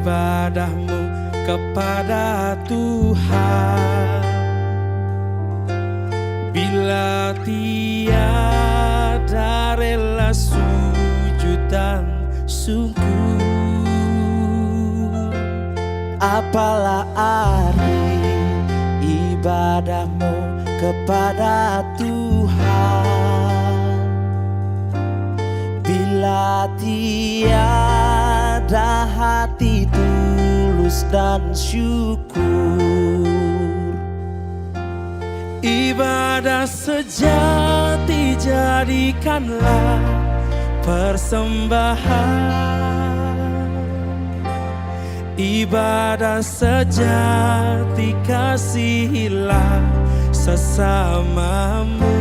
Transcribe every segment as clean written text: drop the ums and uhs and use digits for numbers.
ibadahmu kepada Tuhan. Bila tiada rela sujud dan syukur, apalah arti ibadahmu kepada Tuhan. Bila tiada hati tulus dan syukur, ibadah sejati jadikanlah persembahan. Ibadah sejati kasihilah sesamamu.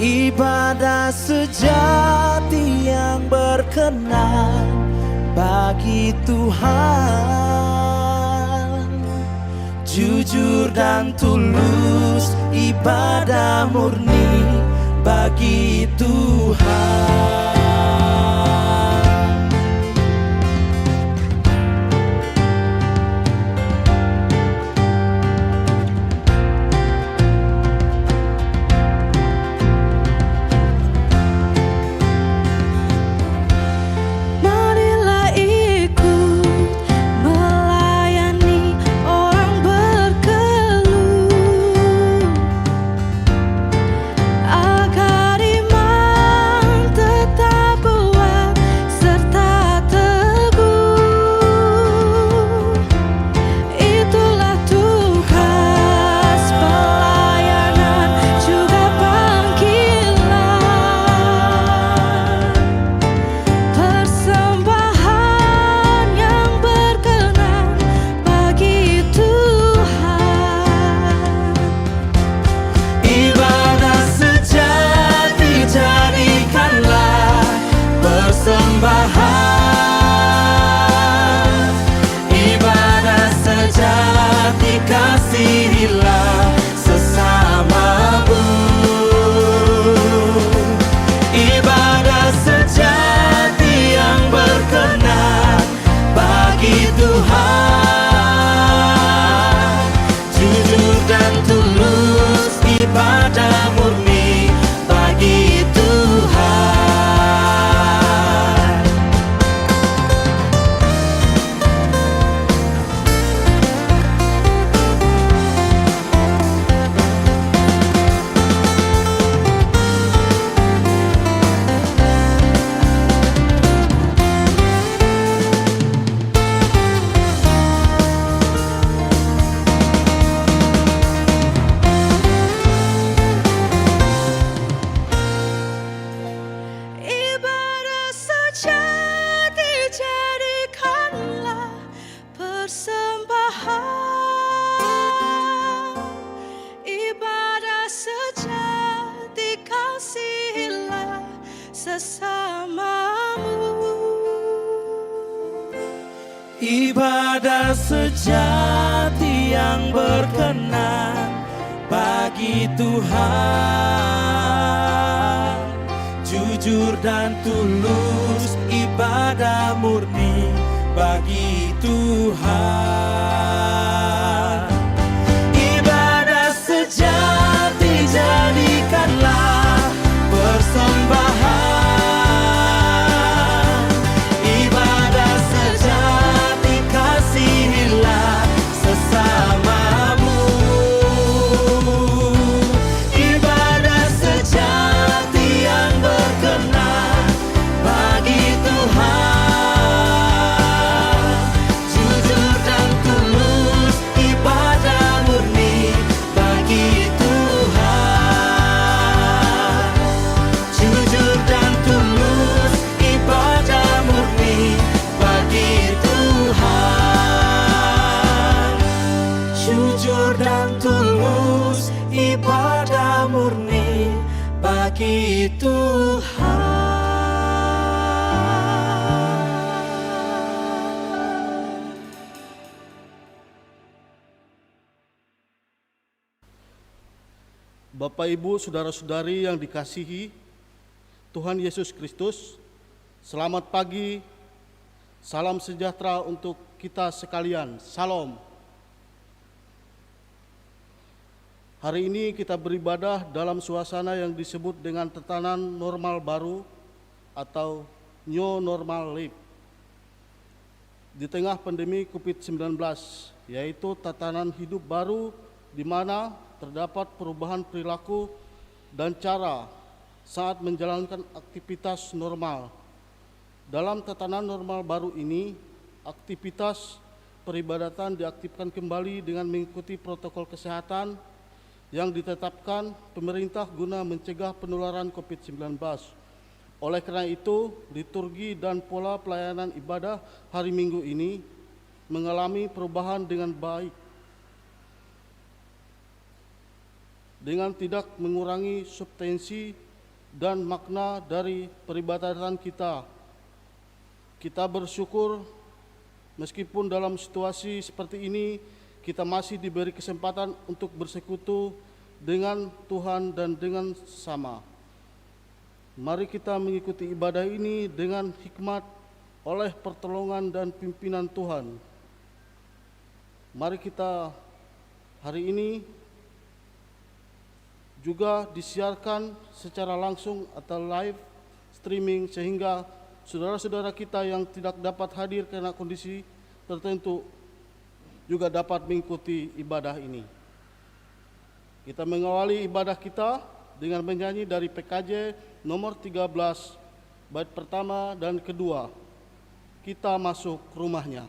ibadah sejati yang berkenan bagi Tuhan. Jujur dan tulus, ibadah murni bagi Tuhan. Ibadah sejati yang berkenan bagi Tuhan. Jujur dan tulus, ibadah murni bagi Tuhan. Ibadah sejati jadikanlah persembahan. Bapak, Ibu, saudara-saudari yang dikasihi Tuhan Yesus Kristus, selamat pagi Salam sejahtera untuk kita sekalian. Salam. Hari ini kita beribadah dalam suasana yang disebut dengan tatanan normal baru atau New Normal Life. Di tengah pandemi COVID-19, yaitu tatanan hidup baru di mana terdapat perubahan perilaku dan cara saat menjalankan aktivitas normal. Dalam tatanan normal baru ini, aktivitas peribadatan diaktifkan kembali dengan mengikuti protokol kesehatan yang ditetapkan pemerintah guna mencegah penularan COVID-19. Oleh karena itu, liturgi dan pola pelayanan ibadah hari Minggu ini mengalami perubahan dengan baik, dengan tidak mengurangi substansi dan makna dari peribadatan kita. Kita bersyukur meskipun dalam situasi seperti ini kita masih diberi kesempatan untuk bersekutu dengan Tuhan dan dengan sesama. Mari kita mengikuti ibadah ini dengan hikmat oleh pertolongan dan pimpinan Tuhan. Mari kita hari ini juga disiarkan secara langsung atau live streaming sehingga saudara-saudara kita yang tidak dapat hadir karena kondisi tertentu juga dapat mengikuti ibadah ini. Kita mengawali ibadah kita dengan menyanyi dari PKJ nomor 13, bait pertama dan kedua. Kita masuk rumahnya.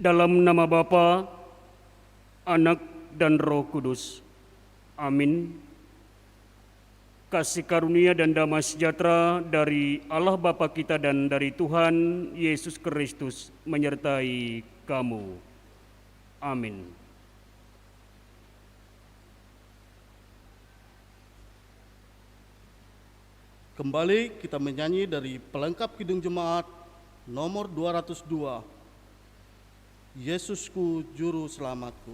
Dalam nama Bapa, Anak, dan Roh Kudus. Amin. Kasih karunia dan damai sejahtera dari Allah Bapa kita dan dari Tuhan Yesus Kristus menyertai kamu. Amin. Kembali kita menyanyi dari pelengkap Kidung Jemaat nomor 202. Yesusku Juru Selamatku.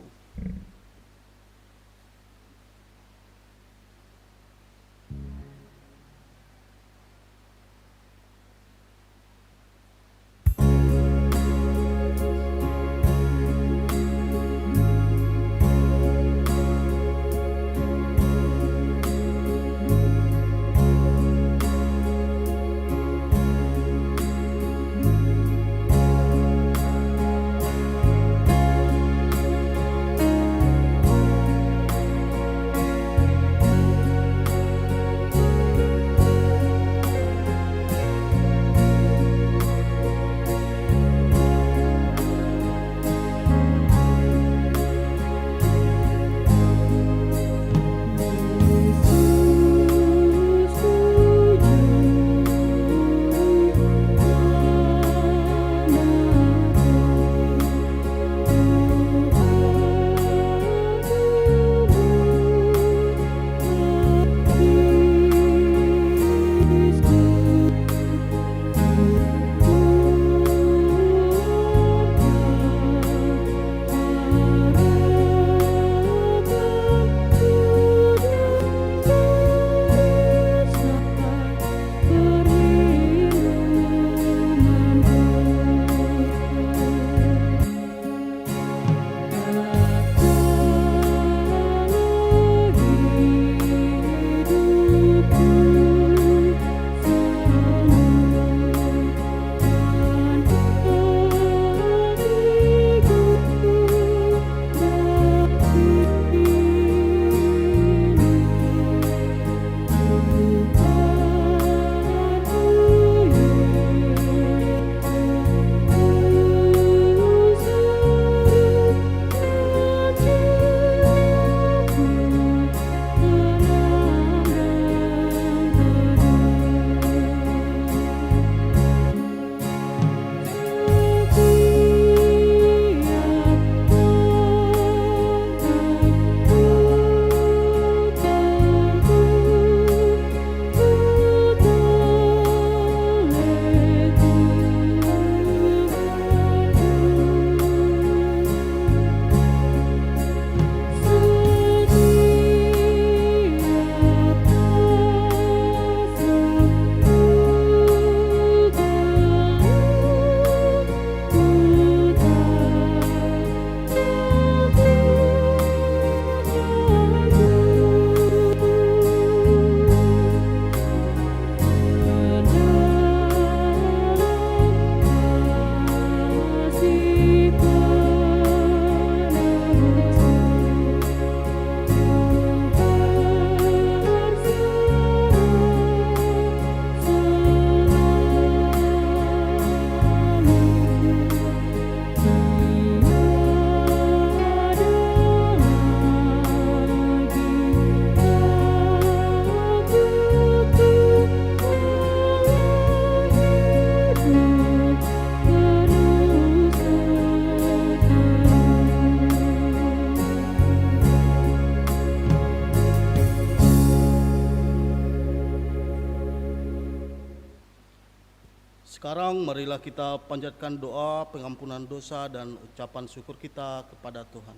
Sekarang marilah kita panjatkan doa pengampunan dosa dan ucapan syukur kita kepada Tuhan.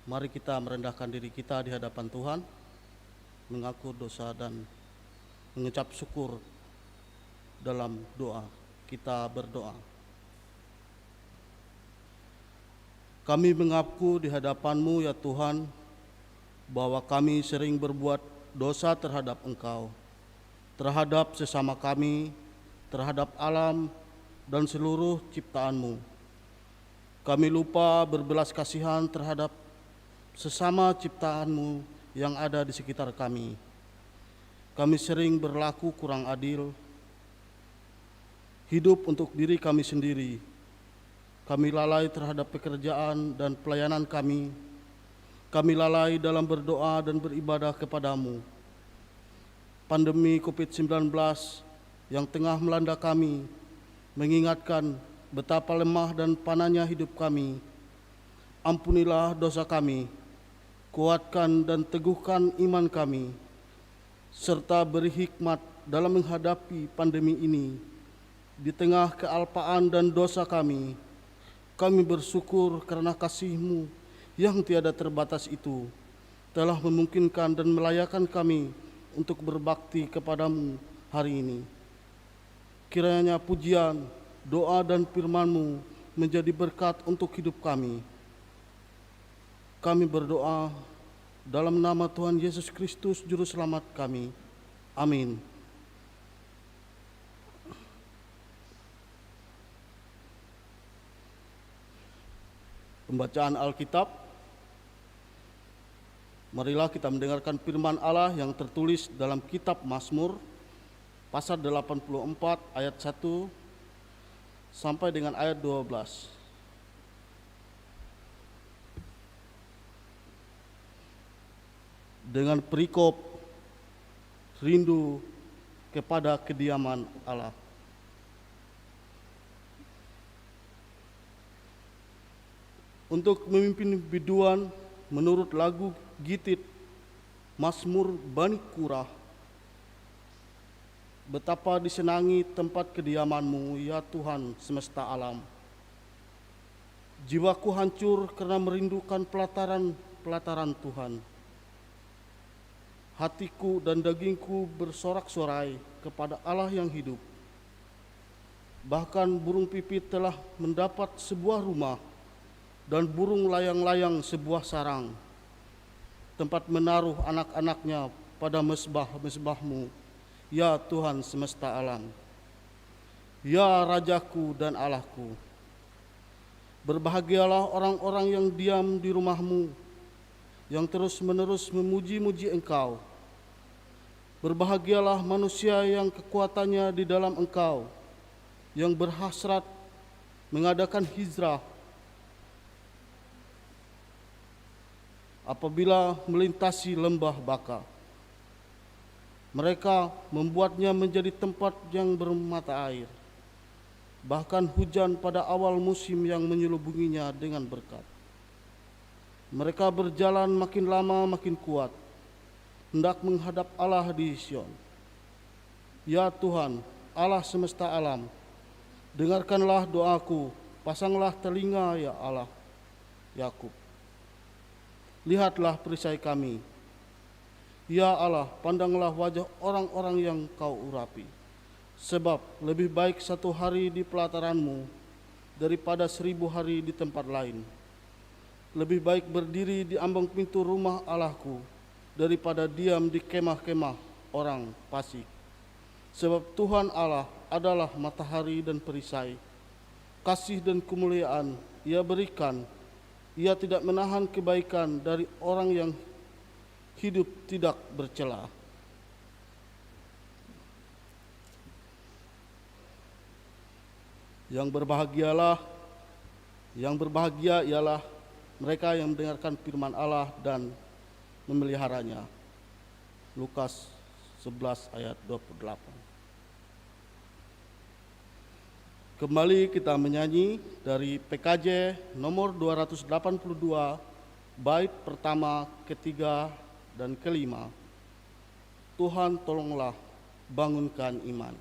Mari kita merendahkan diri kita di hadapan Tuhan, mengaku dosa dan mengucap syukur dalam doa. Kita berdoa. Kami mengaku di hadapan-Mu ya Tuhan, bahwa kami sering berbuat dosa terhadap Engkau, terhadap sesama kami, terhadap alam dan seluruh ciptaan-Mu. Kami lupa berbelas kasihan terhadap sesama ciptaan-Mu yang ada di sekitar kami. Kami sering berlaku kurang adil, hidup untuk diri kami sendiri. Kami lalai terhadap pekerjaan dan pelayanan kami. Kami lalai dalam berdoa dan beribadah kepadamu. Pandemi COVID-19 yang tengah melanda kami mengingatkan betapa lemah dan panahnya hidup kami. Ampunilah dosa kami, kuatkan dan teguhkan iman kami, serta beri hikmat dalam menghadapi pandemi ini. Di tengah kealpaan dan dosa kami bersyukur karena kasih-Mu yang tiada terbatas itu telah memungkinkan dan melayakkan kami untuk berbakti kepadamu hari ini. Kiranya pujian, doa dan firman-Mu menjadi berkat untuk hidup kami. Kami berdoa dalam nama Tuhan Yesus Kristus Juru Selamat kami. Amin. Pembacaan Alkitab. Marilah kita mendengarkan firman Allah yang tertulis dalam kitab Mazmur pasal 84 ayat 1 sampai dengan ayat 12. Dengan perikop rindu kepada kediaman Allah. Untuk memimpin biduan menurut lagu Gitit Mazmur Bani Kurah. Betapa disenangi tempat kediaman-Mu ya Tuhan semesta alam. Jiwaku hancur karena merindukan pelataran Tuhan. Hatiku dan dagingku bersorak-sorai kepada Allah yang hidup. Bahkan burung pipit telah mendapat sebuah rumah, dan burung layang-layang sebuah sarang, tempat menaruh anak-anaknya pada mesbah-mesbah-Mu, ya Tuhan semesta alam. Ya Rajaku dan Allahku, berbahagialah orang-orang yang diam di rumah-Mu, yang terus-menerus memuji-muji Engkau. Berbahagialah manusia yang kekuatannya di dalam Engkau, yang berhasrat mengadakan hijrah apabila melintasi lembah Baka. Mereka membuatnya menjadi tempat yang bermata air, bahkan hujan pada awal musim yang menyelubunginya dengan berkat. Mereka berjalan makin lama makin kuat, hendak menghadap Allah di Sion. Ya Tuhan, Allah semesta alam, dengarkanlah doaku, pasanglah telinga ya Allah Yakub. Lihatlah perisai kami. Ya Allah, pandanglah wajah orang-orang yang Kau urapi. Sebab lebih baik 1 hari di pelataran-Mu daripada 1000 hari di tempat lain. Lebih baik berdiri di ambang pintu rumah Allahku daripada diam di kemah-kemah orang fasik. Sebab Tuhan Allah adalah matahari dan perisai. Kasih dan kemuliaan Ia berikan. Ia tidak menahan kebaikan dari orang yang hidup tidak bercela. Yang berbahagia ialah mereka yang mendengarkan firman Allah dan memeliharanya. Lukas 11 ayat 28. Kembali kita menyanyi dari PKJ nomor 282, bait pertama, ketiga, dan kelima. Tuhan tolonglah bangunkan iman.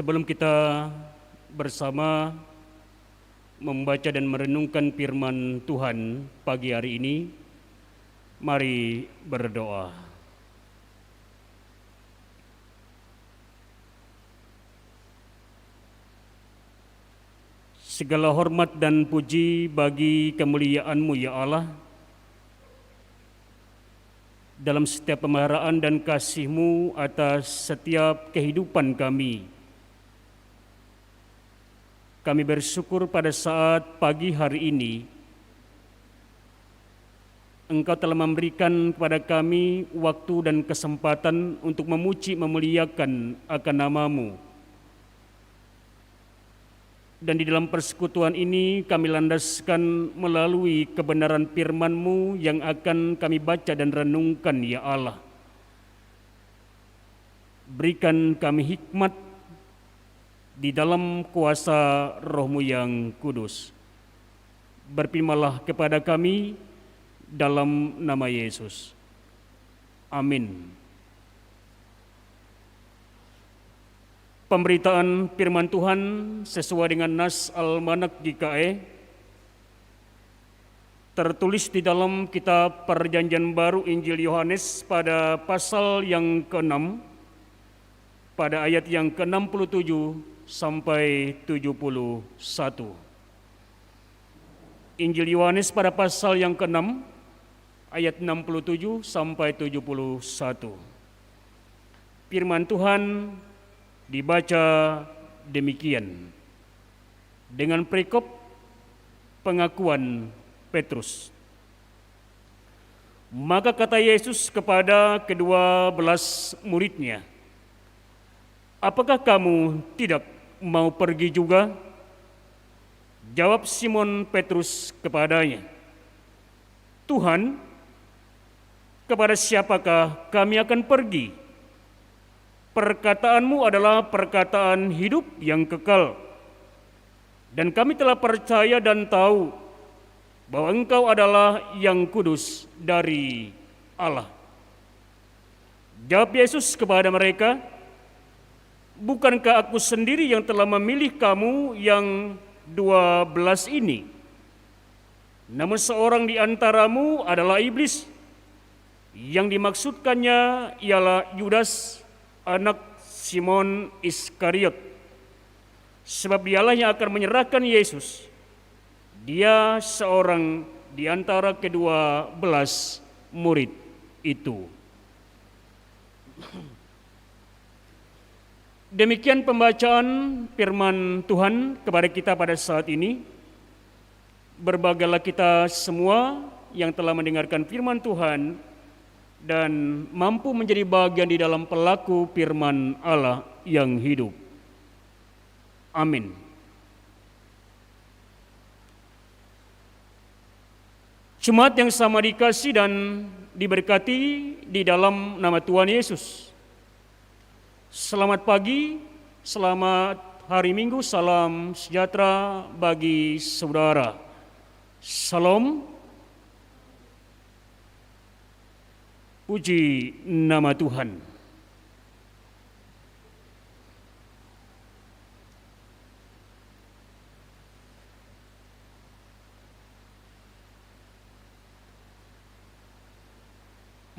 Sebelum kita bersama membaca dan merenungkan firman Tuhan pagi hari ini, mari berdoa. Segala hormat dan puji bagi kemuliaan-Mu ya Allah. Dalam setiap pemeliharaan dan kasih-Mu atas setiap kehidupan kami. Kami bersyukur pada saat pagi hari ini, Engkau telah memberikan kepada kami waktu dan kesempatan untuk memuji memuliakan akan nama-Mu. Dan di dalam persekutuan ini kami landaskan melalui kebenaran firman-Mu yang akan kami baca dan renungkan ya Allah. Berikan kami hikmat di dalam kuasa Roh-Mu yang kudus. Berfirmanlah kepada kami dalam nama Yesus. Amin. Pemberitaan firman Tuhan sesuai dengan nas Almanak GKE tertulis di dalam kitab Perjanjian Baru Injil Yohanes pada pasal yang ke-6, pada ayat yang ke-67 sampai 71. Injil Yohanes pada pasal yang ke-6, ayat 67 sampai 71. Firman Tuhan dibaca demikian, dengan perikop pengakuan Petrus. Maka kata Yesus kepada kedua belas muridnya, "Apakah kamu tidak mau pergi juga?" Jawab Simon Petrus kepadanya, "Tuhan, kepada siapakah kami akan pergi? Perkataanmu adalah perkataan hidup yang kekal. Dan kami telah percaya dan tahu bahwa Engkau adalah yang kudus dari Allah." Jawab Yesus kepada mereka, "Bukankah aku sendiri yang telah memilih kamu yang 12 ini? Namun seorang di antaramu adalah iblis." Yang dimaksudkannya ialah Yudas, anak Simon Iskariot, sebab dialah yang akan menyerahkan Yesus. Dia seorang di antara kedua belas murid itu. Demikian pembacaan firman Tuhan kepada kita pada saat ini. Berbahagialah kita semua yang telah mendengarkan firman Tuhan dan mampu menjadi bagian di dalam pelaku firman Allah yang hidup. Amin. Jemaat yang sama dikasih dan diberkati di dalam nama Tuhan Yesus. Selamat pagi, selamat hari Minggu, salam sejahtera bagi saudara. Salam. Puji nama Tuhan.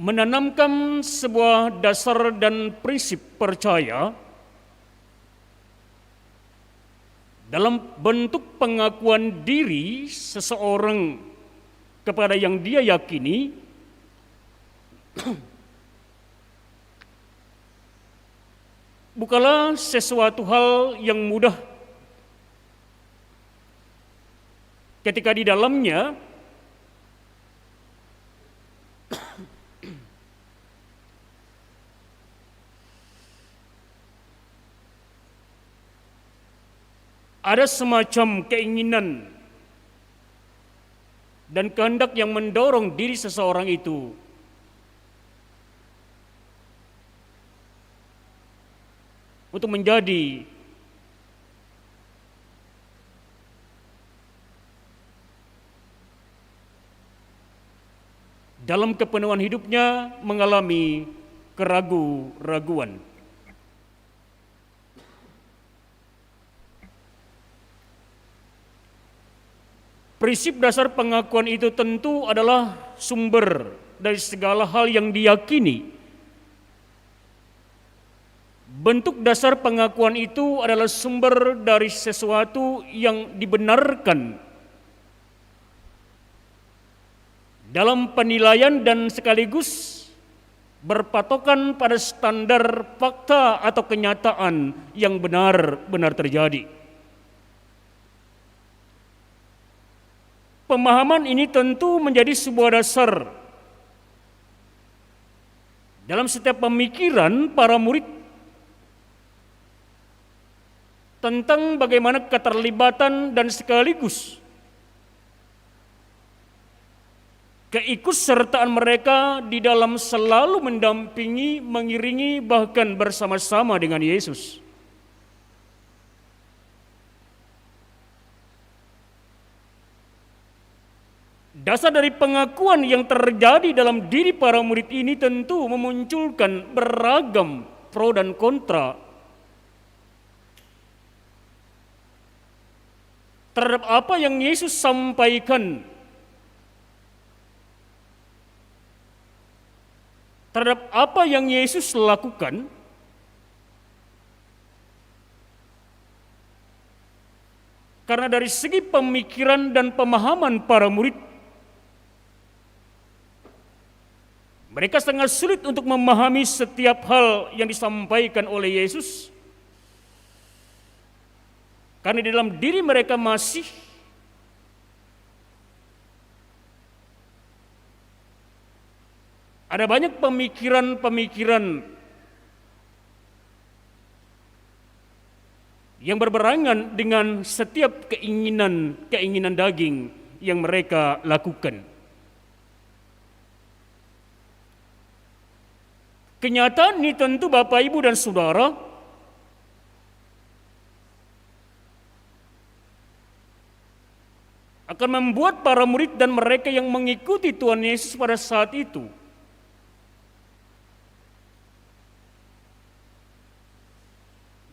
Menanamkan sebuah dasar dan prinsip percaya dalam bentuk pengakuan diri seseorang kepada yang dia yakini bukanlah sesuatu hal yang mudah ketika di dalamnya ada semacam keinginan dan kehendak yang mendorong diri seseorang itu untuk menjadi dalam kepenuhan hidupnya mengalami keraguan-raguan. Prinsip dasar pengakuan itu tentu adalah sumber dari segala hal yang diyakini. Bentuk dasar pengakuan itu adalah sumber dari sesuatu yang dibenarkan dalam penilaian dan sekaligus berpatokan pada standar fakta atau kenyataan yang benar-benar terjadi. Pemahaman ini tentu menjadi sebuah dasar dalam setiap pemikiran para murid tentang bagaimana keterlibatan dan sekaligus keikutsertaan mereka di dalam selalu mendampingi, mengiringi, bahkan bersama-sama dengan Yesus. Dasar dari pengakuan yang terjadi dalam diri para murid ini tentu memunculkan beragam pro dan kontra terhadap apa yang Yesus sampaikan terhadap apa yang Yesus lakukan, karena dari segi pemikiran dan pemahaman para murid, mereka sangat sulit untuk memahami setiap hal yang disampaikan oleh Yesus, karena di dalam diri mereka masih ada banyak pemikiran-pemikiran yang berberangan dengan setiap keinginan daging yang mereka lakukan. Kenyataan ini tentu Bapak, Ibu, dan Saudara akan membuat para murid dan mereka yang mengikuti Tuhan Yesus pada saat itu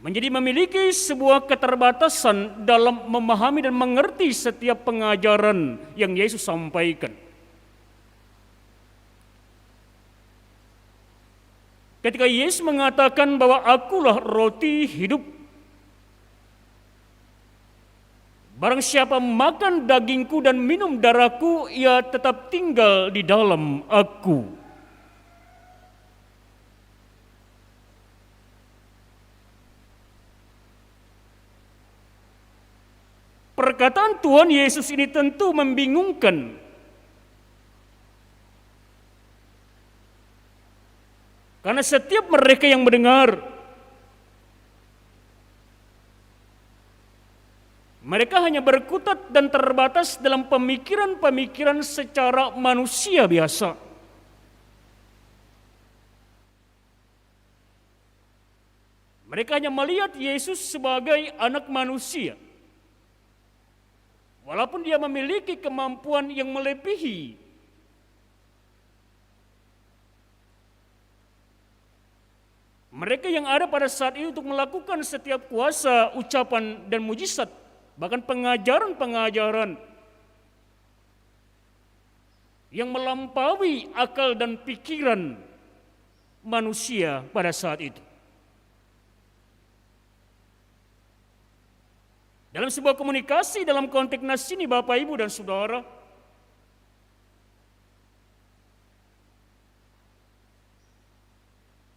menjadi memiliki sebuah keterbatasan dalam memahami dan mengerti setiap pengajaran yang Yesus sampaikan. Ketika Yesus mengatakan bahwa akulah roti hidup, barang siapa makan dagingku dan minum darahku, ia tetap tinggal di dalam aku. Perkataan Tuhan Yesus ini tentu membingungkan. Karena setiap mereka yang mendengar, mereka hanya berkutat dan terbatas dalam pemikiran-pemikiran secara manusia biasa. Mereka hanya melihat Yesus sebagai anak manusia. Walaupun dia memiliki kemampuan yang melebihi mereka yang ada pada saat itu untuk melakukan setiap kuasa, ucapan, dan mujizat, bahkan pengajaran-pengajaran yang melampaui akal dan pikiran manusia pada saat itu. Dalam sebuah komunikasi dalam konteks nas ini, Bapak, Ibu, dan Saudara,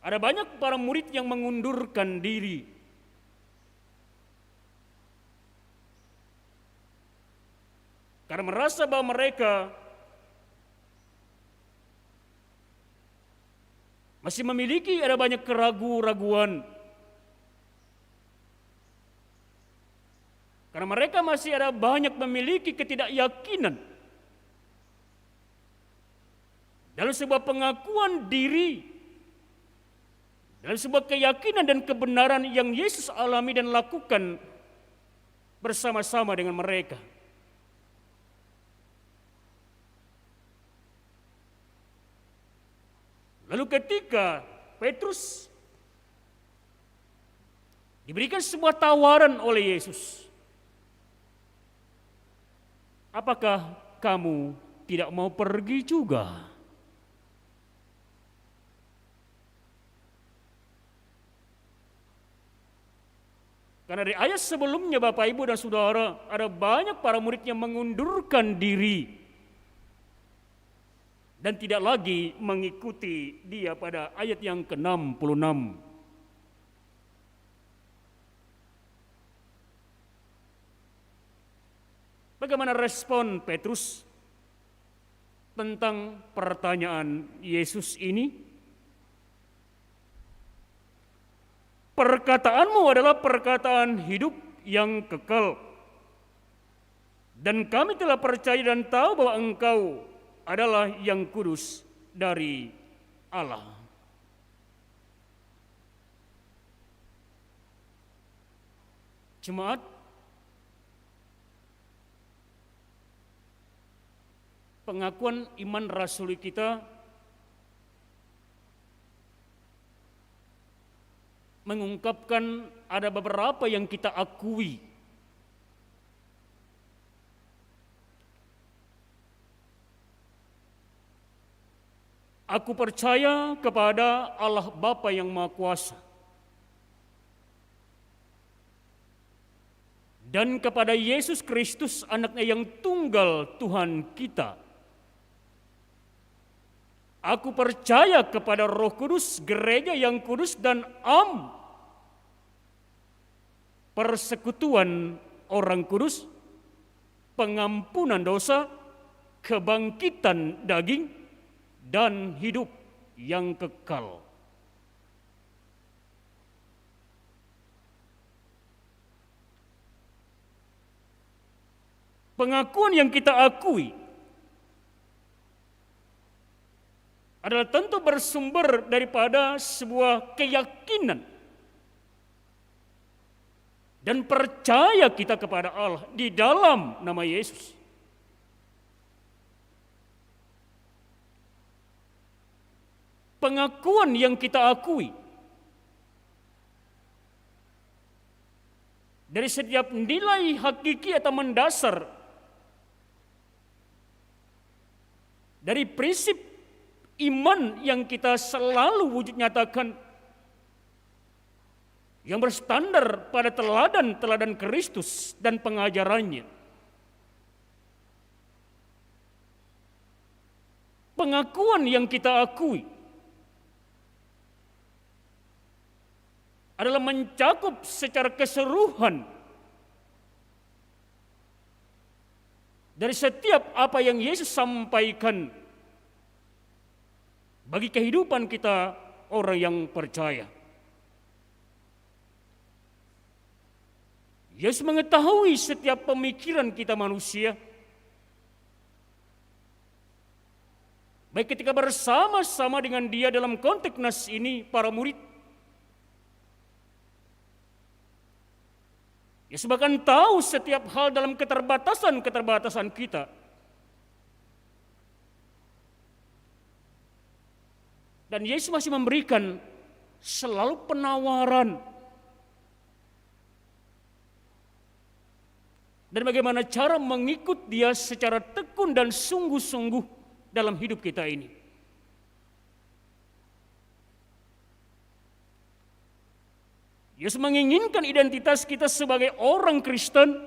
ada banyak para murid yang mengundurkan diri. Karena merasa bahwa mereka masih memiliki ada banyak keraguan-raguan. Karena mereka masih ada banyak memiliki ketidakyakinan dalam sebuah pengakuan diri, dalam sebuah keyakinan dan kebenaran yang Yesus alami dan lakukan bersama-sama dengan mereka. Lalu ketika Petrus diberikan sebuah tawaran oleh Yesus, apakah kamu tidak mau pergi juga? Karena di ayat sebelumnya, Bapak, Ibu, dan Saudara, ada banyak para murid yang mengundurkan diri dan tidak lagi mengikuti dia pada ayat yang ke-66. Bagaimana respon Petrus tentang pertanyaan Yesus ini? Perkataanmu adalah perkataan hidup yang kekal. Dan kami telah percaya dan tahu bahwa engkau adalah yang kudus dari Allah. Jemaat, pengakuan iman rasuli kita mengungkapkan ada beberapa yang kita akui. Aku percaya kepada Allah Bapa yang Maha Kuasa dan kepada Yesus Kristus, anaknya yang tunggal Tuhan kita. Aku percaya kepada Roh Kudus, gereja yang kudus dan persekutuan orang kudus, pengampunan dosa, kebangkitan daging, dan hidup yang kekal. Pengakuan yang kita akui adalah tentu bersumber daripada sebuah keyakinan dan percaya kita kepada Allah di dalam nama Yesus. Pengakuan yang kita akui dari setiap nilai hakiki atau mendasar dari prinsip iman yang kita selalu wujud nyatakan, yang berstandar pada teladan Kristus dan pengajarannya. Pengakuan yang kita akui adalah mencakup secara keseluruhan dari setiap apa yang Yesus sampaikan bagi kehidupan kita orang yang percaya. Yesus mengetahui setiap pemikiran kita manusia, baik ketika bersama-sama dengan Dia dalam konteks nas ini, para murid. Yesus bahkan tahu setiap hal dalam keterbatasan kita. Dan Yesus masih memberikan selalu penawaran. Dan bagaimana cara mengikut Dia secara tekun dan sungguh-sungguh dalam hidup kita ini. Yesus menginginkan identitas kita sebagai orang Kristen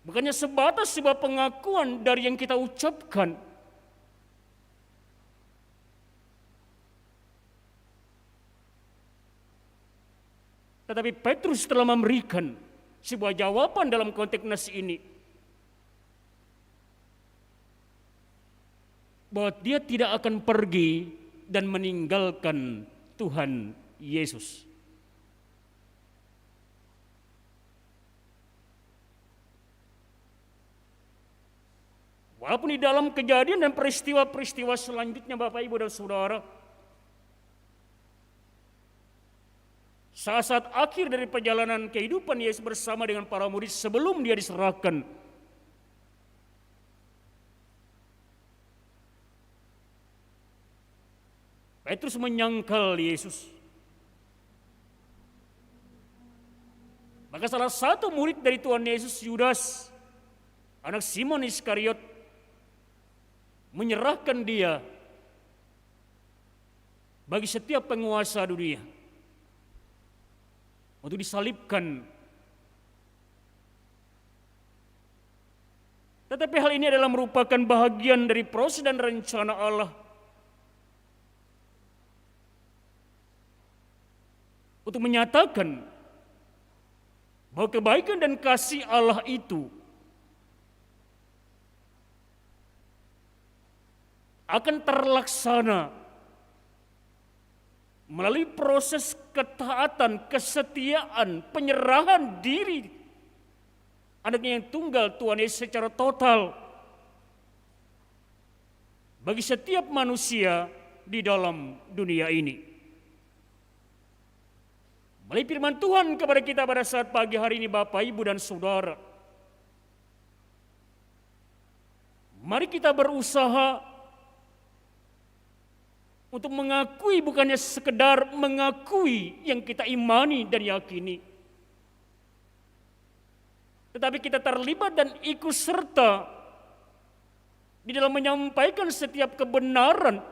bukannya sebatas sebuah pengakuan dari yang kita ucapkan, tetapi Petrus telah memberikan sebuah jawaban dalam konteks nas ini, bahwa dia tidak akan pergi dan meninggalkan Tuhan Yesus. Walaupun di dalam kejadian dan peristiwa-peristiwa selanjutnya, Bapak, Ibu, dan Saudara, saat-saat akhir dari perjalanan kehidupan Yesus bersama dengan para murid sebelum Dia diserahkan, Petrus menyangkal Yesus. Maka salah satu murid dari Tuhan Yesus, Yudas, anak Simon Iskariot, menyerahkan Dia bagi setiap penguasa dunia untuk disalibkan. Tetapi hal ini adalah merupakan bahagian dari proses dan rencana Allah untuk menyatakan bahwa kebaikan dan kasih Allah itu akan terlaksana melalui proses ketaatan, kesetiaan, penyerahan diri anaknya yang tunggal Tuhan Yesus secara total bagi setiap manusia di dalam dunia ini. Melalui firman Tuhan kepada kita pada saat pagi hari ini, Bapak, Ibu, dan Saudara, mari kita berusaha untuk mengakui, bukannya sekedar mengakui yang kita imani dan yakini, tetapi kita terlibat dan ikut serta di dalam menyampaikan setiap kebenaran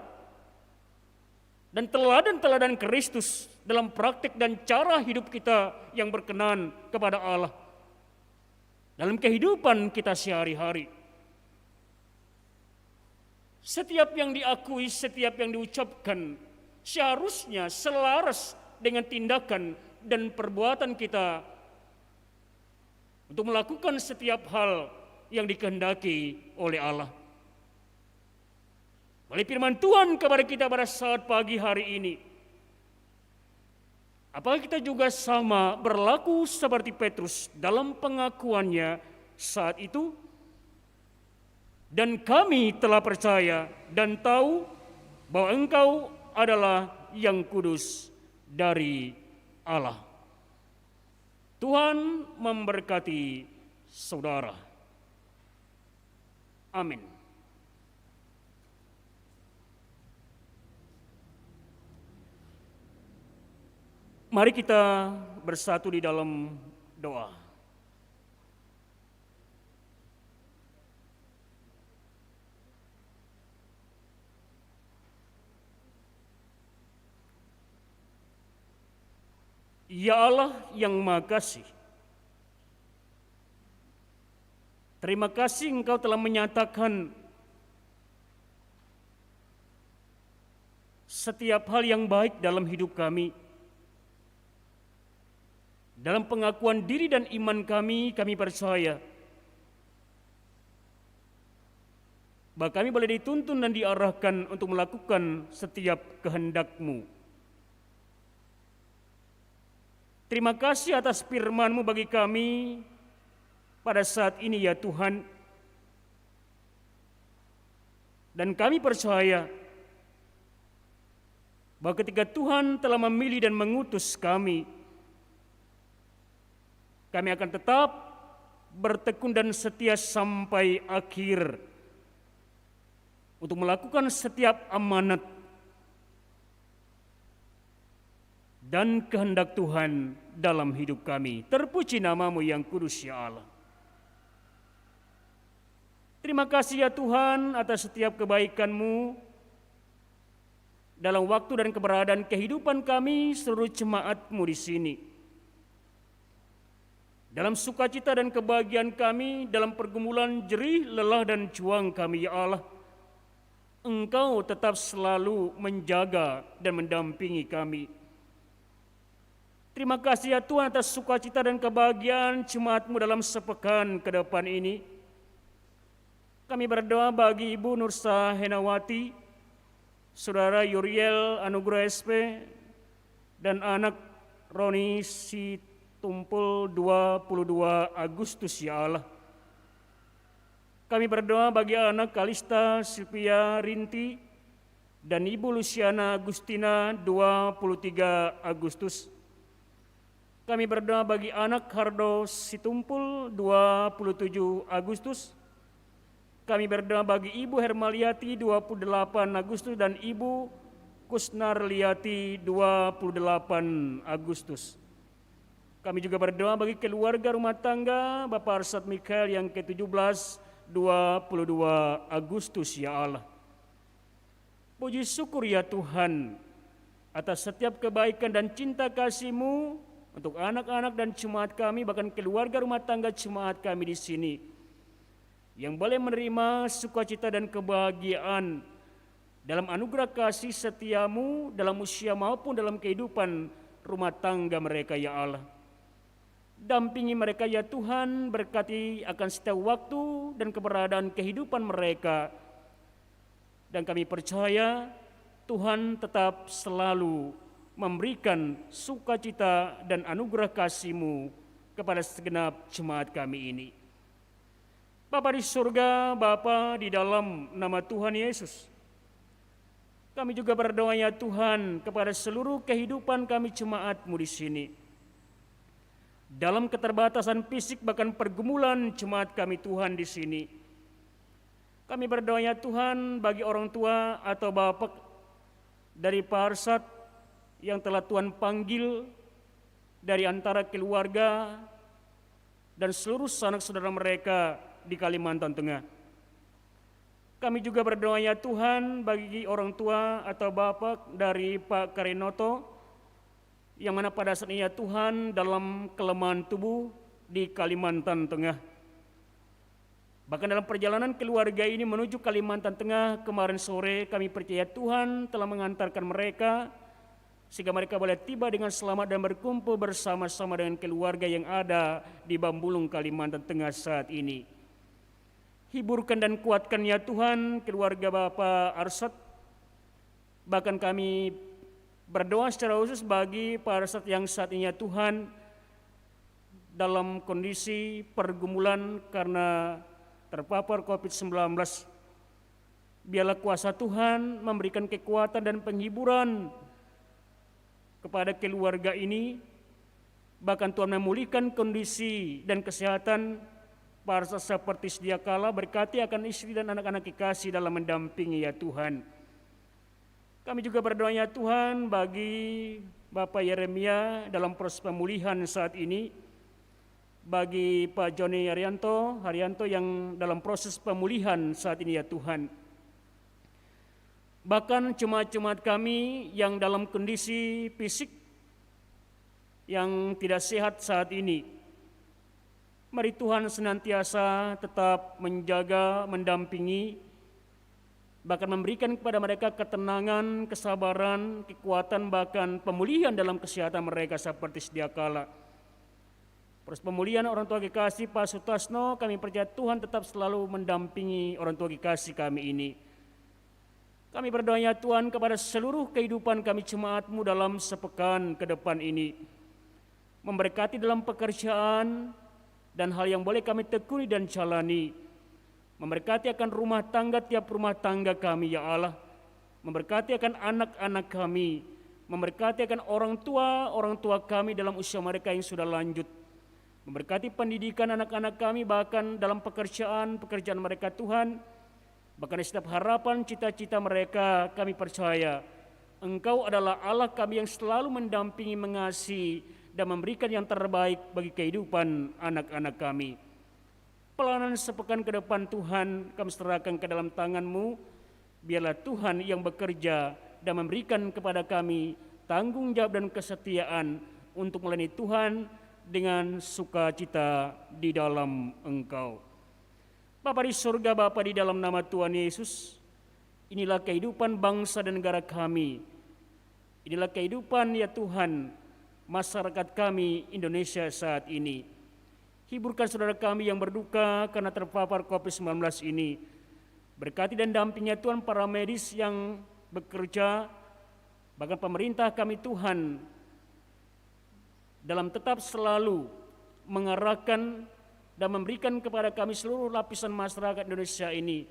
dan teladan-teladan Kristus dalam praktik dan cara hidup kita yang berkenan kepada Allah dalam kehidupan kita sehari-hari. Setiap yang diakui, setiap yang diucapkan seharusnya selaras dengan tindakan dan perbuatan kita untuk melakukan setiap hal yang dikehendaki oleh Allah. Oleh firman Tuhan kepada kita pada saat pagi hari ini, apakah kita juga sama berlaku seperti Petrus dalam pengakuannya saat itu? Dan kami telah percaya dan tahu bahwa Engkau adalah yang kudus dari Allah. Tuhan memberkati saudara. Amin. Mari kita bersatu di dalam doa. Ya Allah yang Maha Kasih, terima kasih Engkau telah menyatakan setiap hal yang baik dalam hidup kami. Dalam pengakuan diri dan iman kami percaya bahwa kami boleh dituntun dan diarahkan untuk melakukan setiap kehendak-Mu. Terima kasih atas firman-Mu bagi kami pada saat ini ya Tuhan. Dan kami percaya bahwa ketika Tuhan telah memilih dan mengutus kami akan tetap bertekun dan setia sampai akhir untuk melakukan setiap amanat dan kehendak Tuhan dalam hidup kami. Terpuji nama-Mu yang kudus ya Allah. Terima kasih ya Tuhan atas setiap kebaikan-Mu dalam waktu dan keberadaan kehidupan kami seluruh jemaat-Mu di sini. Dalam sukacita dan kebahagiaan kami, dalam pergumulan jerih, lelah dan juang kami ya Allah, Engkau tetap selalu menjaga dan mendampingi kami. Terima kasih ya Tuhan atas sukacita dan kebahagiaan jemaat-Mu dalam sepekan ke depan ini. Kami berdoa bagi Ibu Nursa Henawati, Saudara Yuriel Anugrah SP, dan anak Roni Situmpul 22 Agustus ya Allah. Kami berdoa bagi anak Kalista Silvia Rinti dan Ibu Luciana Agustina 23 Agustus. Kami berdoa bagi anak Hardo Situmpul 27 Agustus. Kami berdoa bagi Ibu Hermaliati 28 Agustus dan Ibu Kusnar Liati 28 Agustus. Kami juga berdoa bagi keluarga rumah tangga Bapak Arsad Mikael yang ke-17 22 Agustus ya Allah. Puji syukur ya Tuhan atas setiap kebaikan dan cinta kasih-Mu untuk anak-anak dan jemaat kami, bahkan keluarga rumah tangga jemaat kami di sini, yang boleh menerima sukacita dan kebahagiaan dalam anugerah kasih setia-Mu dalam usia maupun dalam kehidupan rumah tangga mereka ya Allah. Dampingi mereka ya Tuhan, berkati akan setiap waktu dan keberadaan kehidupan mereka. Dan kami percaya Tuhan tetap selalu memberikan sukacita dan anugerah kasih-Mu kepada segenap jemaat kami ini. Bapa di surga, Bapa di dalam nama Tuhan Yesus, kami juga berdoa ya Tuhan kepada seluruh kehidupan kami jemaat-Mu di sini. Dalam keterbatasan fisik bahkan pergumulan jemaat kami Tuhan di sini, kami berdoa ya Tuhan bagi orang tua atau bapak dari Pak Arsad yang telah Tuhan panggil dari antara keluarga dan seluruh sanak saudara mereka di Kalimantan Tengah. Kami juga berdoa ya Tuhan bagi orang tua atau bapak dari Pak Karinoto yang mana pada saat ini ya Tuhan dalam kelemahan tubuh di Kalimantan Tengah. Bahkan dalam perjalanan keluarga ini menuju Kalimantan Tengah kemarin sore kami percaya Tuhan telah mengantarkan mereka sehingga mereka boleh tiba dengan selamat dan berkumpul bersama-sama dengan keluarga yang ada di Bambulung, Kalimantan Tengah saat ini. Hiburkan dan kuatkan ya Tuhan keluarga Bapak Arsyad. Bahkan kami berdoa secara khusus bagi Pak Arsyad yang saat ini ya Tuhan dalam kondisi pergumulan karena terpapar COVID-19. Biarlah kuasa Tuhan memberikan kekuatan dan penghiburan kepada keluarga ini. Bahkan Tuhan memulihkan kondisi dan kesehatan Pak Arsyad seperti sedia kala. Berkati akan istri dan anak-anak kekasih dalam mendampingi ya Tuhan. Kami juga berdoa ya Tuhan bagi Bapak Yeremia dalam proses pemulihan saat ini. Bagi Pak Joni Haryanto yang dalam proses pemulihan saat ini ya Tuhan. Bahkan jemaat-jemaat kami yang dalam kondisi fisik yang tidak sehat saat ini. Mari Tuhan senantiasa tetap menjaga, mendampingi, bahkan memberikan kepada mereka ketenangan, kesabaran, kekuatan, bahkan pemulihan dalam kesehatan mereka seperti sedia kala. Proses pemulihan orang tua kekasih Pak Sutasno, kami percaya Tuhan tetap selalu mendampingi orang tua kekasih kami ini. Kami berdoa ya Tuhan kepada seluruh kehidupan kami jemaat-Mu dalam sepekan ke depan ini. Memberkati dalam pekerjaan dan hal yang boleh kami tekuni dan jalani. Memberkati akan rumah tangga tiap rumah tangga kami ya Allah. Memberkati akan anak-anak kami. Memberkati akan orang tua kami dalam usia mereka yang sudah lanjut. Memberkati pendidikan anak-anak kami bahkan dalam pekerjaan mereka Tuhan. Bahkan setiap harapan cita-cita mereka kami percaya Engkau adalah Allah kami yang selalu mendampingi, mengasihi dan memberikan yang terbaik bagi kehidupan anak-anak kami. Pelayanan sepekan ke depan Tuhan kami serahkan ke dalam tangan-Mu. Biarlah Tuhan yang bekerja dan memberikan kepada kami tanggung jawab dan kesetiaan untuk melayani Tuhan dengan sukacita di dalam Engkau. Bapa di surga, Bapa di dalam nama Tuhan Yesus, inilah kehidupan bangsa dan negara kami. Inilah kehidupan ya Tuhan masyarakat kami Indonesia saat ini. Hiburkan saudara kami yang berduka karena terpapar COVID-19 ini. Berkati dan dampingi Tuhan para medis yang bekerja, bahkan pemerintah kami Tuhan, dalam tetap selalu mengarahkan dan memberikan kepada kami seluruh lapisan masyarakat Indonesia ini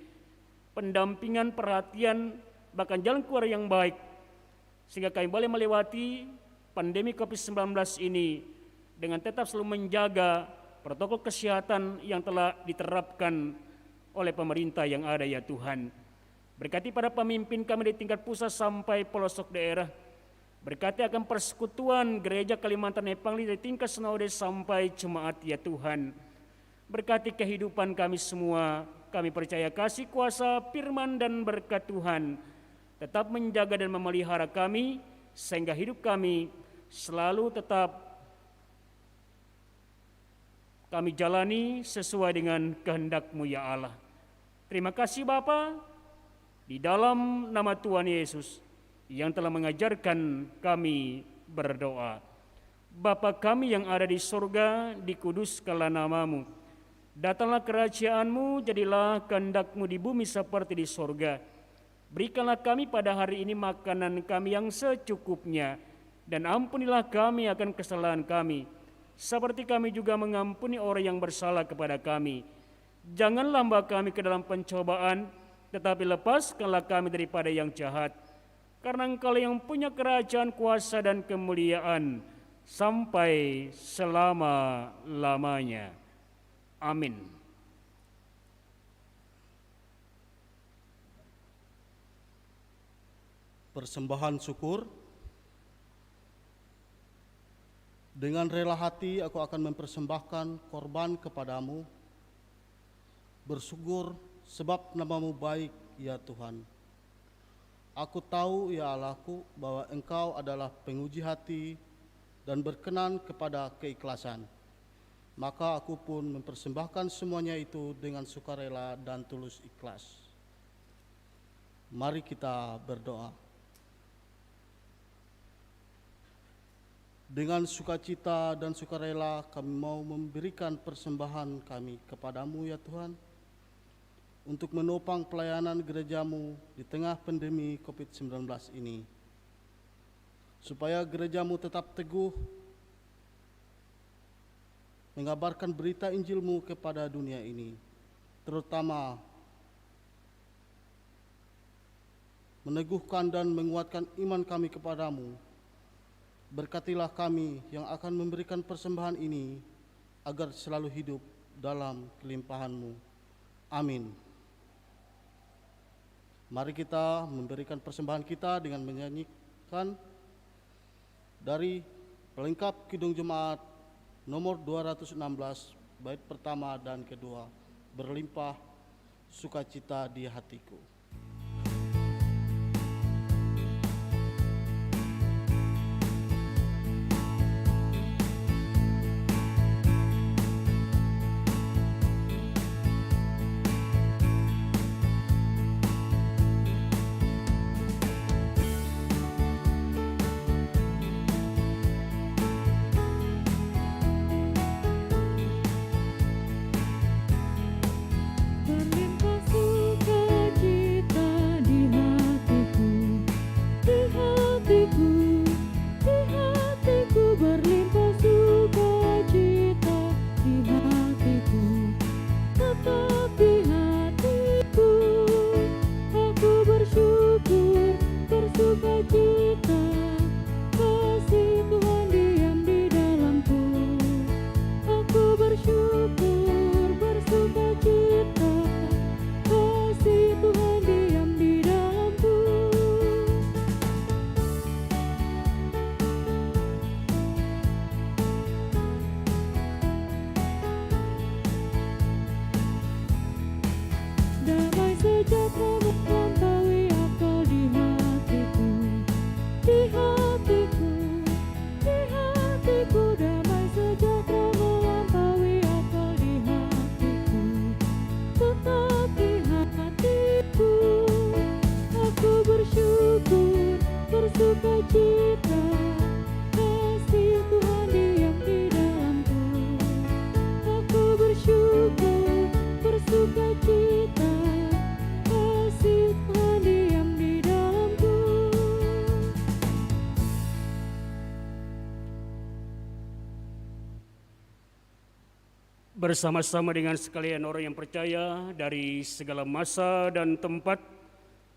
pendampingan, perhatian, bahkan jalan keluar yang baik, sehingga kami boleh melewati pandemi COVID-19 ini dengan tetap selalu menjaga protokol kesehatan yang telah diterapkan oleh pemerintah yang ada ya Tuhan. Berkati pada pemimpin kami di tingkat pusat sampai pelosok daerah. Berkati akan persekutuan gereja Kalimantan Nepangli dari tingkat sinode sampai jemaat ya Tuhan. Berkati kehidupan kami semua. Kami percaya kasih kuasa firman dan berkat Tuhan tetap menjaga dan memelihara kami sehingga hidup kami selalu tetap kami jalani sesuai dengan kehendak-Mu ya Allah. Terima kasih Bapa, di dalam nama Tuhan Yesus yang telah mengajarkan kami berdoa. Bapa kami yang ada di surga, dikuduskanlah nama-Mu. Datanglah kerajaan-Mu, jadilah kehendak-Mu di bumi seperti di surga. Berikanlah kami pada hari ini makanan kami yang secukupnya, dan ampunilah kami akan kesalahan kami, seperti kami juga mengampuni orang yang bersalah kepada kami. Janganlah membawa kami ke dalam pencobaan, tetapi lepaskanlah kami daripada yang jahat. Karena Engkau yang punya kerajaan, kuasa dan kemuliaan sampai selama-lamanya. Amin. Persembahan syukur. Dengan rela hati aku akan mempersembahkan korban kepadamu, bersyukur sebab namamu baik, ya Tuhan. Aku tahu, ya Allahku, bahwa Engkau adalah penguji hati dan berkenan kepada keikhlasan. Maka aku pun mempersembahkan semuanya itu dengan sukarela dan tulus ikhlas. Mari kita berdoa. Dengan sukacita dan sukarela kami mau memberikan persembahan kami kepadamu, ya Tuhan, untuk menopang pelayanan gerejamu di tengah pandemi COVID-19 ini, supaya gerejamu tetap teguh mengabarkan berita Injilmu kepada dunia ini, terutama meneguhkan dan menguatkan iman kami kepadamu. Berkatilah kami yang akan memberikan persembahan ini agar selalu hidup dalam kelimpahan-Mu. Amin. Mari kita memberikan persembahan kita dengan menyanyikan dari pelengkap Kidung Jemaat nomor 216, bait pertama dan kedua, berlimpah sukacita di hatiku. Berlimpah sukacita di hatiku, di hatiku, di hatiku. Berlimpah sukacita di hatiku, tetap di hatiku. Aku bersyukur, bersukacita, kasih Tuhan diam di dalamku. Aku bersyukur, bersukacita, kasih Tuhan diam di dalamku. Damai sejahtera melampaui akal di hatiku, di hatiku, di hatiku. Damai sejahtera melampaui akal di hatiku, tetap di hatiku. Aku bersyukur, bersukacita, kasih Tuhan diam di dalamku. Aku bersyukur, bersukacita, kasih Tuhan diam di dalamku. Bersama-sama dengan sekalian orang yang percaya dari segala masa dan tempat,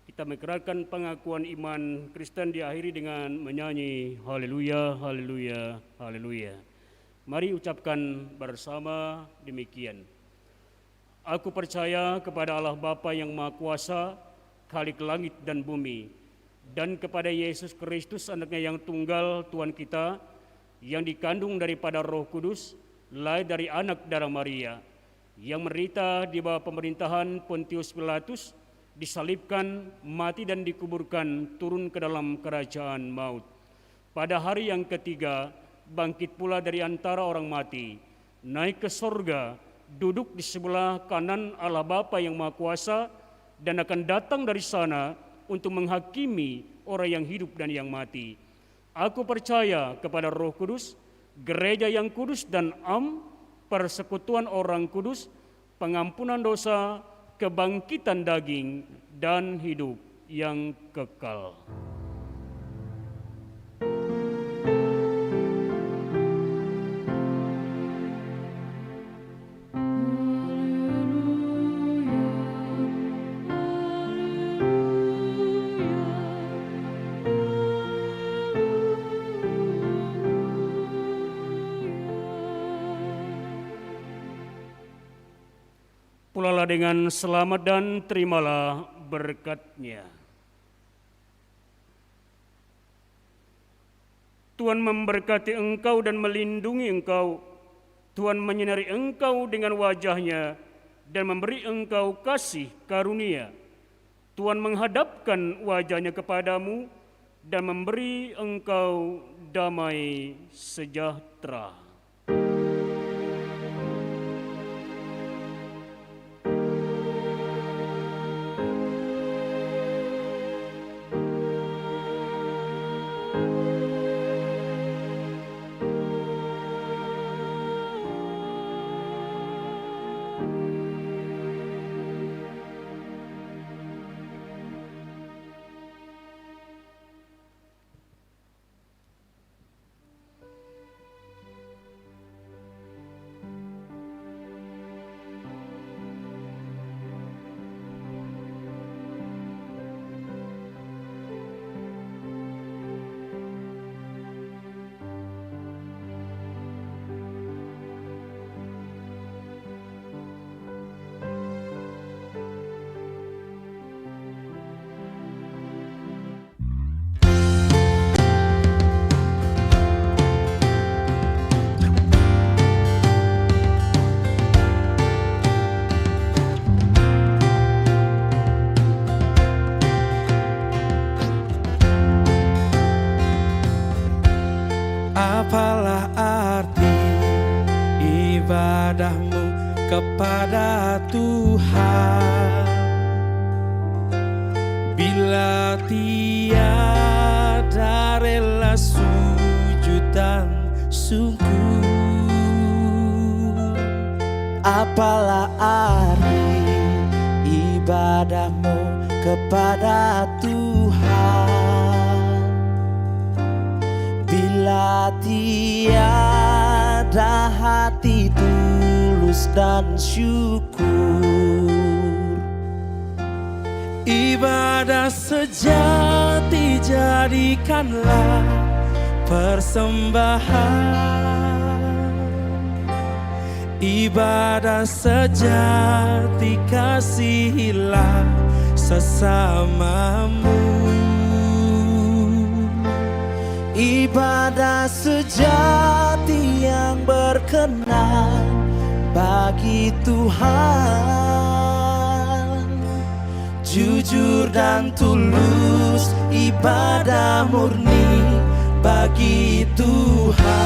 kita mengerahkan pengakuan iman Kristen diakhiri dengan menyanyi haleluya, haleluya, haleluya. Mari ucapkan bersama demikian. Aku percaya kepada Allah Bapa yang Maha Kuasa, Khalik langit dan bumi, dan kepada Yesus Kristus anaknya yang tunggal Tuhan kita, yang dikandung daripada Roh Kudus, lahir dari anak darah Maria, yang menderita di bawah pemerintahan Pontius Pilatus, disalibkan, mati dan dikuburkan, turun ke dalam kerajaan maut. Pada hari yang ketiga, bangkit pula dari antara orang mati, naik ke sorga, duduk di sebelah kanan Allah Bapa yang Maha Kuasa, dan akan datang dari sana untuk menghakimi orang yang hidup dan yang mati. Aku percaya kepada Roh Kudus, gereja yang kudus dan persekutuan orang kudus, pengampunan dosa, kebangkitan daging, dan hidup yang kekal. Pulalah dengan selamat dan terimalah berkat-Nya. Tuhan memberkati engkau dan melindungi engkau. Tuhan menyinari engkau dengan wajah-Nya dan memberi engkau kasih karunia. Tuhan menghadapkan wajah-Nya kepadamu dan memberi engkau damai sejahtera. Apalah arti ibadahmu kepada Tuhan bila tiada rela sujud dan syukur? Apalah arti ibadahmu kepada Tuhan bila tiada hati tulus dan syukur? Ibadah sejati jadikanlah persembahan. Ibadah sejati kasihilah sesamamu. Ibadah sejati yang berkenan bagi Tuhan, jujur dan tulus, ibadah murni bagi Tuhan.